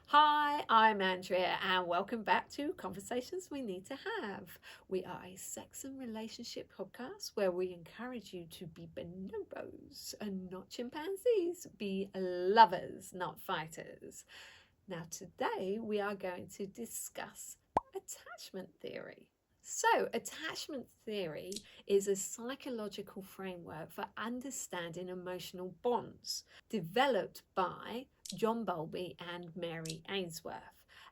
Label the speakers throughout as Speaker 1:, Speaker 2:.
Speaker 1: Hi, I'm Andrea, and welcome back to Conversations We Need to Have. We are a sex and relationship podcast where we encourage you to be bonobos and not chimpanzees, be lovers, not fighters. Now, today we are going to discuss attachment theory. So, attachment theory is a psychological framework for understanding emotional bonds developed by John Bowlby and Mary Ainsworth.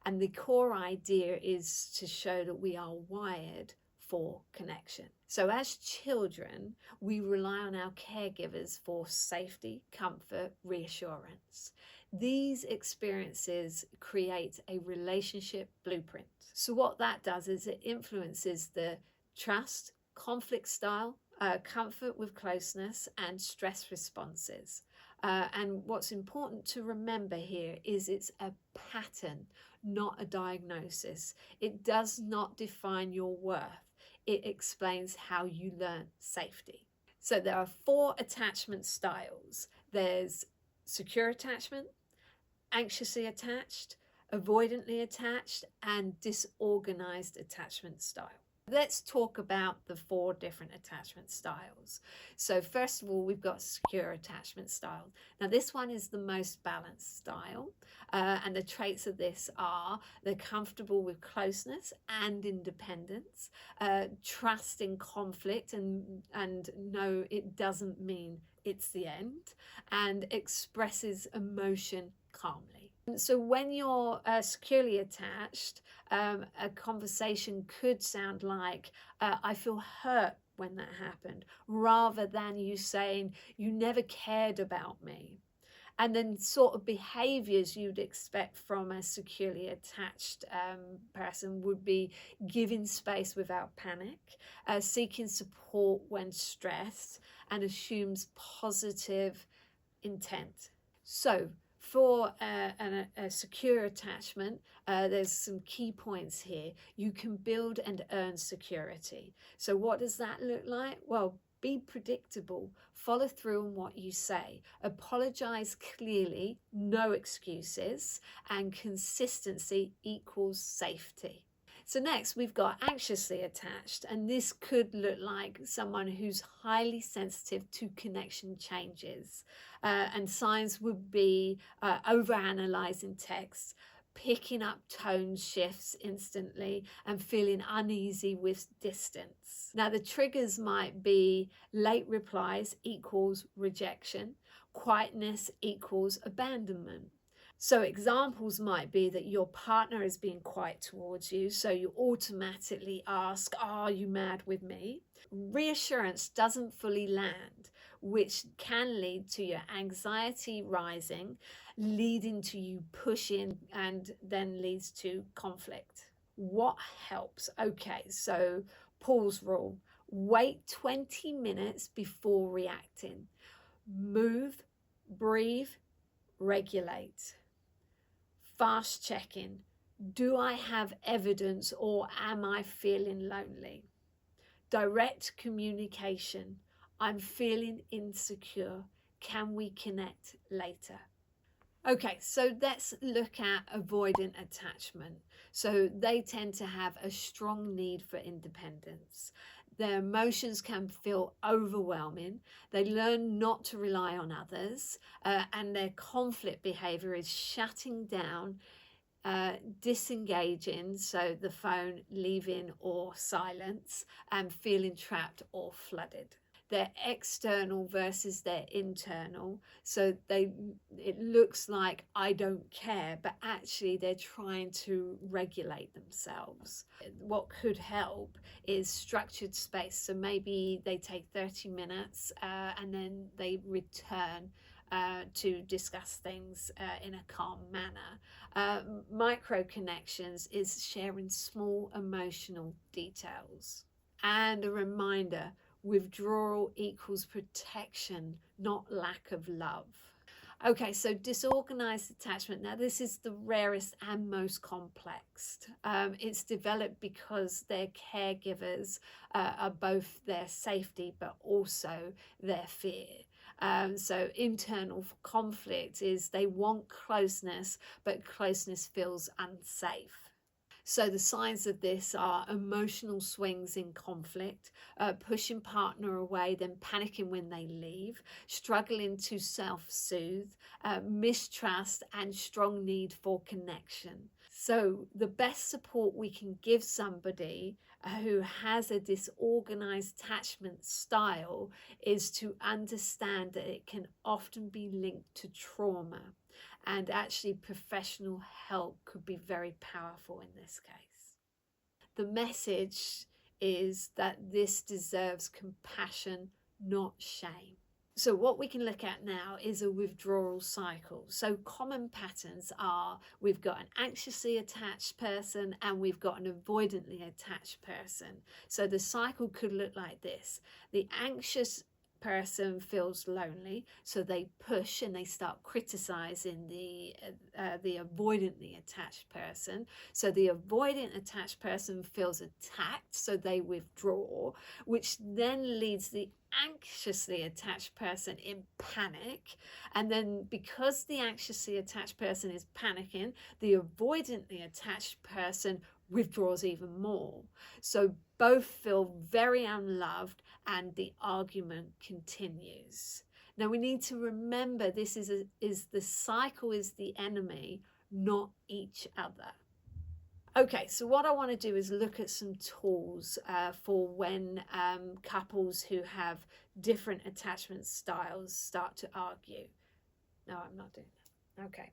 Speaker 1: And the core idea is to show that we are wired for connection. So, as children, we rely on our caregivers for safety, comfort, reassurance. These experiences create a relationship blueprint. So, what that does is it influences the trust, conflict style, comfort with closeness, and stress responses. And what's important to remember here is it's a pattern, not a diagnosis. It does not define your worth, it explains how you learn safety. So, there are 4 attachment styles: there's secure attachment, anxiously attached, avoidantly attached, and disorganized attachment style. Let's talk about the 4 different attachment styles. So, first of all, we've got secure attachment style. Now, this one is the most balanced style, and the traits of this are they're comfortable with closeness and independence, trust in conflict, and no, it doesn't mean it's the end, and expresses emotion calmly. So when you're securely attached, a conversation could sound like, I feel hurt when that happened, rather than you saying, you never cared about me. And then sort of behaviors you'd expect from a securely attached person would be giving space without panic, seeking support when stressed, and assumes positive intent. So, for a secure attachment, there's some key points here. You can build and earn security. So, what does that look like? Well, be predictable, follow through on what you say, apologize clearly, no excuses, and consistency equals safety. So next we've got anxiously attached, and this could look like someone who's highly sensitive to connection changes, and signs would be overanalyzing texts, picking up tone shifts instantly, and feeling uneasy with distance. Now the triggers might be late replies equals rejection, quietness equals abandonment. So examples might be that your partner is being quiet towards you, so you automatically ask, are you mad with me? Reassurance doesn't fully land, which can lead to your anxiety rising, leading to you pushing, and then leads to conflict. What helps? Okay, so pause rule. Wait 20 minutes before reacting. Move, breathe, regulate. Fast checking. Do I have evidence or am I feeling lonely? Direct communication. I'm feeling insecure. Can we connect later? Okay, so let's look at avoidant attachment. So they tend to have a strong need for independence. Their emotions can feel overwhelming. They learn not to rely on others, and their conflict behavior is shutting down, disengaging, so the phone, leaving or silence, and feeling trapped or flooded. They're external versus their internal, so it looks like I don't care, but actually they're trying to regulate themselves. What could help is structured space. So maybe they take 30 minutes and then they return to discuss things in a calm manner. Micro connections is sharing small emotional details. And a reminder, withdrawal equals protection, not lack of love. Okay, so disorganized attachment. Now, this is the rarest and most complex. It's developed because their caregivers are both their safety but also their fear. So internal conflict is they want closeness, but closeness feels unsafe. So the signs of this are emotional swings in conflict, pushing partner away, then panicking when they leave, struggling to self-soothe, mistrust, and strong need for connection. So the best support we can give somebody who has a disorganized attachment style is to understand that it can often be linked to trauma. And actually, professional help could be very powerful in this case. The message is that this deserves compassion, not shame. So what we can look at now is a withdrawal cycle. So common patterns are we've got an anxiously attached person and we've got an avoidantly attached person. So the cycle could look like this. The anxious person feels lonely, so they push and they start criticizing the avoidantly attached person. So the avoidant attached person feels attacked, so they withdraw, which then leads the anxiously attached person in panic. And then because the anxiously attached person is panicking, the avoidantly attached person withdraws even more. So both feel very unloved and the argument continues. Now we need to remember this is the cycle is the enemy, not each other. Okay, so what I want to do is look at some tools for when couples who have different attachment styles start to argue. No, I'm not doing that. Okay.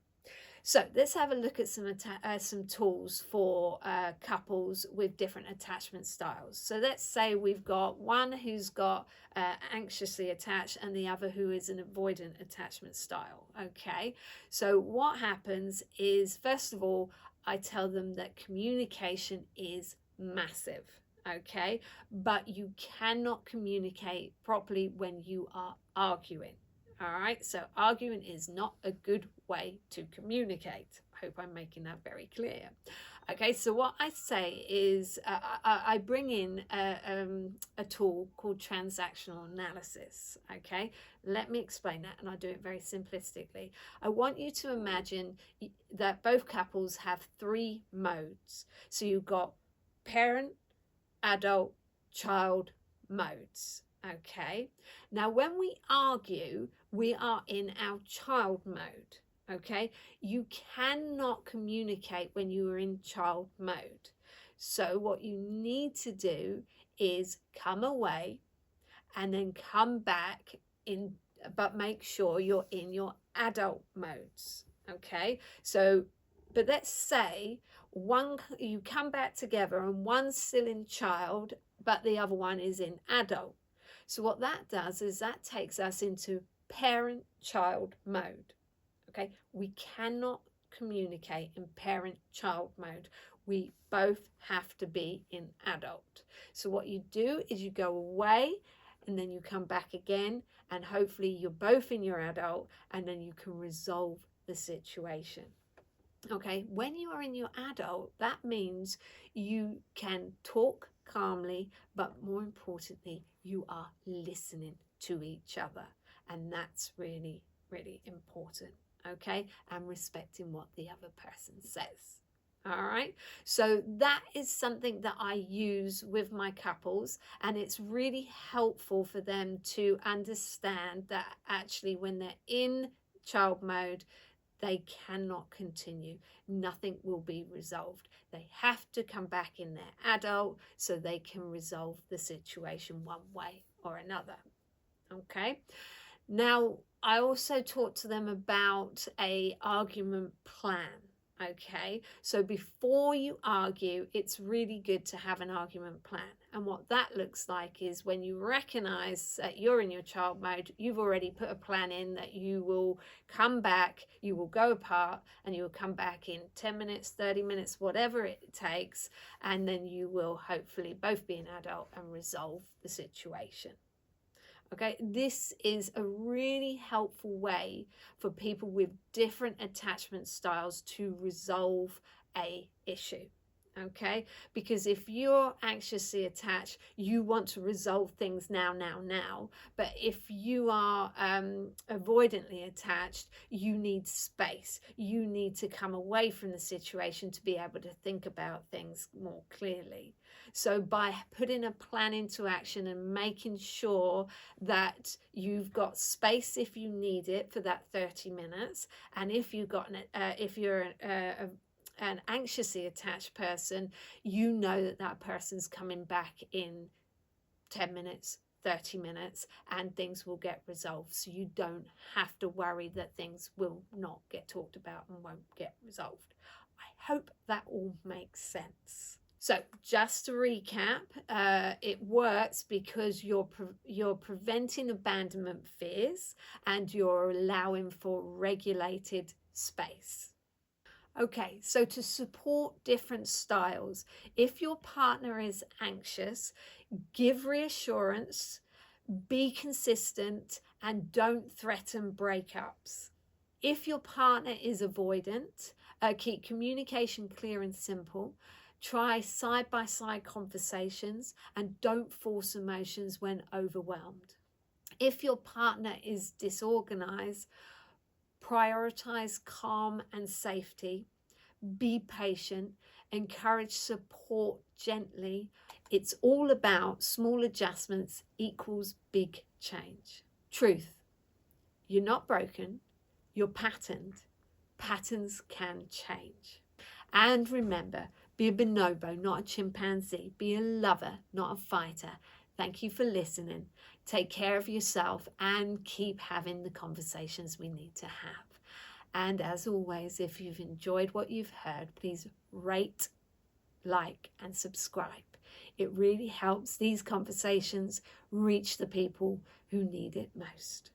Speaker 1: So let's have a look at some tools for couples with different attachment styles. So let's say we've got one who's got anxiously attached and the other who is an avoidant attachment style. Okay, so what happens is, first of all, I tell them that communication is massive. Okay, but you cannot communicate properly when you are arguing. All right, so arguing is not a good way to communicate. I hope I'm making that very clear. Okay, so what I say is I bring in a tool called transactional analysis. Okay, let me explain that, and I'll do it very simplistically. I want you to imagine that both couples have 3 modes. So you've got parent, adult, child modes. Okay, now when we argue, we are in our child mode. Okay, you cannot communicate when you are in child mode. So what you need to do is come away and then come back in, but make sure you're in your adult modes. Okay, so but let's say you come back together and one's still in child but the other one is in adult. So what that does is that takes us into parent-child mode. Okay, we cannot communicate in parent-child mode. We both have to be in adult. So what you do is you go away and then you come back again, and hopefully you're both in your adult, and then you can resolve the situation. Okay, when you are in your adult, that means you can talk calmly, but more importantly, you are listening to each other. And that's really, really important. Okay, and respecting what the other person says. All right, so that is something that I use with my couples, and it's really helpful for them to understand that actually when they're in child mode, they cannot continue. Nothing will be resolved. They have to come back in their adult so they can resolve the situation one way or another. Okay. Now, I also talk to them about an argument plan. Okay, so before you argue, it's really good to have an argument plan. And what that looks like is when you recognize that you're in your child mode, you've already put a plan in that you will come back, you will go apart, and you will come back in 10 minutes, 30 minutes, whatever it takes. And then you will hopefully both be an adult and resolve the situation. Okay, this is a really helpful way for people with different attachment styles to resolve a issue. Okay, because if you're anxiously attached, you want to resolve things now. But if you are avoidantly attached, you need space. You need to come away from the situation to be able to think about things more clearly. So by putting a plan into action and making sure that you've got space if you need it for that 30 minutes, and if you've got if you're an anxiously attached person, you know that that person's coming back in 10 minutes, 30 minutes, and things will get resolved. So you don't have to worry that things will not get talked about and won't get resolved. I hope that all makes sense. So just to recap, it works because you're preventing abandonment fears and you're allowing for regulated space. Okay, so to support different styles, if your partner is anxious, give reassurance, be consistent, and don't threaten breakups. If your partner is avoidant, keep communication clear and simple. Try side-by-side conversations and don't force emotions when overwhelmed. If your partner is disorganized, prioritize calm and safety. Be patient, encourage support gently. It's all about small adjustments equals big change. Truth, you're not broken, you're patterned. Patterns can change. And remember, be a bonobo, not a chimpanzee. Be a lover, not a fighter. Thank you for listening. Take care of yourself and keep having the conversations we need to have. And as always, if you've enjoyed what you've heard, please rate, like, and subscribe. It really helps these conversations reach the people who need it most.